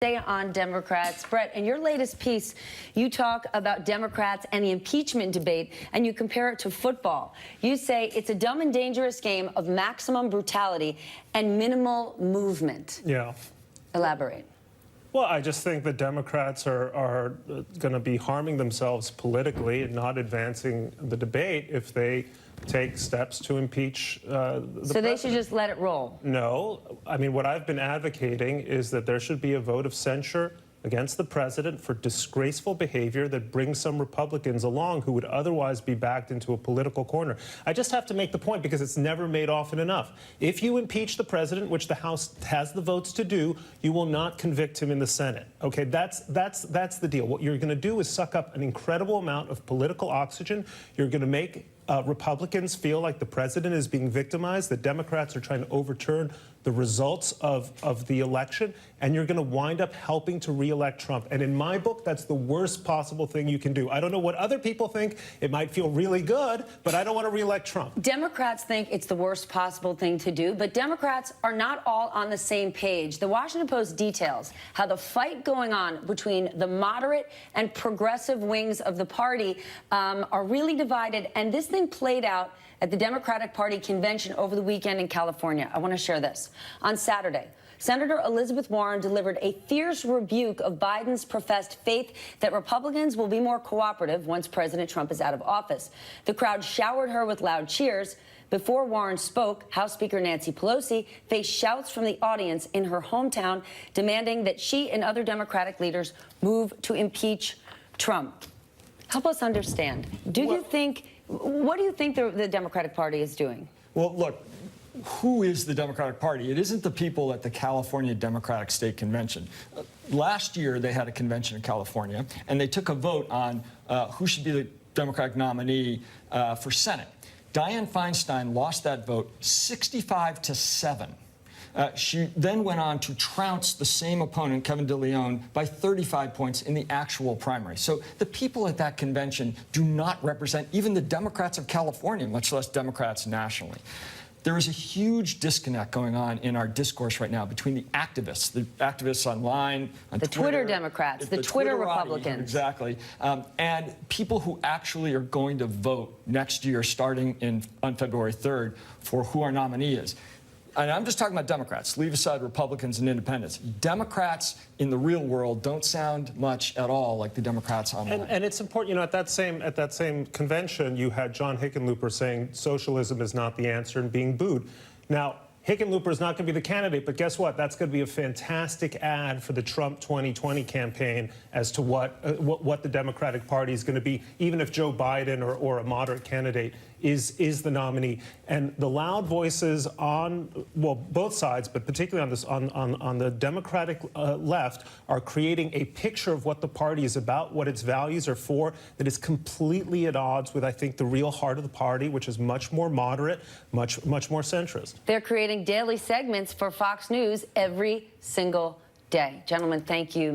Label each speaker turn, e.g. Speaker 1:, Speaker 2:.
Speaker 1: Stay on Democrats. Brett, in your latest piece, you talk about Democrats and the impeachment debate, and you compare it to football. You say it's a dumb and dangerous game of maximum brutality and minimal movement.
Speaker 2: Yeah.
Speaker 1: Elaborate.
Speaker 2: Well, I just think the Democrats are going to be harming themselves politically and not advancing the debate if they take steps to impeach the president.
Speaker 1: They should just let it roll?
Speaker 2: No. I mean, what I've been advocating is that there should be a vote of censure against the president for disgraceful behavior that brings some Republicans along who would otherwise be backed into a political corner. I just have to make the point because it's never made often enough. If you impeach the president, which the House has the votes to do, you will not convict him in the Senate. Okay, that's the deal. What you're going to do is suck up an incredible amount of political oxygen. You're going to make Republicans feel like the president is being victimized, that Democrats are trying to overturn the results of the election, and you're going to wind up helping to re-elect Trump. And in my book, that's the worst possible thing you can do. I don't know what other people think. It might feel really good, but I don't want to re-elect Trump.
Speaker 1: Democrats think it's the worst possible thing to do, but Democrats are not all on the same page. The Washington Post details how the fight going on between the moderate and progressive wings of the party are really divided, and this thing played out at the Democratic Party convention over the weekend in California. I want to share this. On Saturday, Senator Elizabeth Warren delivered a fierce rebuke of Biden's professed faith that Republicans will be more cooperative once President Trump is out of office. The crowd showered her with loud cheers. Before Warren spoke, House Speaker Nancy Pelosi faced shouts from the audience in her hometown demanding that she and other Democratic leaders move to impeach Trump. Help us understand. What do you think the Democratic Party is doing?
Speaker 3: Well, look, who is the Democratic Party? It isn't the people at the California Democratic State Convention. Last year, they had a convention in California, and they took a vote on who should be the Democratic nominee for Senate. Dianne Feinstein lost that vote 65-7. She then went on to trounce the same opponent, Kevin DeLeon, by 35 points in the actual primary. So the people at that convention do not represent even the Democrats of California, much less Democrats nationally. There is a huge disconnect going on in our discourse right now between the activists online, on
Speaker 1: the Twitter Democrats, the Twitter Republicans.
Speaker 3: Exactly. And people who actually are going to vote next year, starting on February 3rd, for who our nominee is. And I'm just talking about Democrats. Leave aside Republicans and independents. Democrats in the real world don't sound much at all like the Democrats online.
Speaker 2: And it's important, you know, at that same convention, you had John Hickenlooper saying socialism is not the answer and being booed. Now, Hickenlooper is not going to be the candidate, but guess what? That's going to be a fantastic ad for the Trump 2020 campaign as to what the Democratic Party is going to be, even if Joe Biden or a moderate candidate is the nominee. And the loud voices on, well, both sides, but particularly on the Democratic left, are creating a picture of what the party is about, what its values are for, that is completely at odds with, I think, the real heart of the party, which is much more moderate, much more centrist.
Speaker 1: They're creating daily segments for Fox News every single day. Gentlemen, thank you.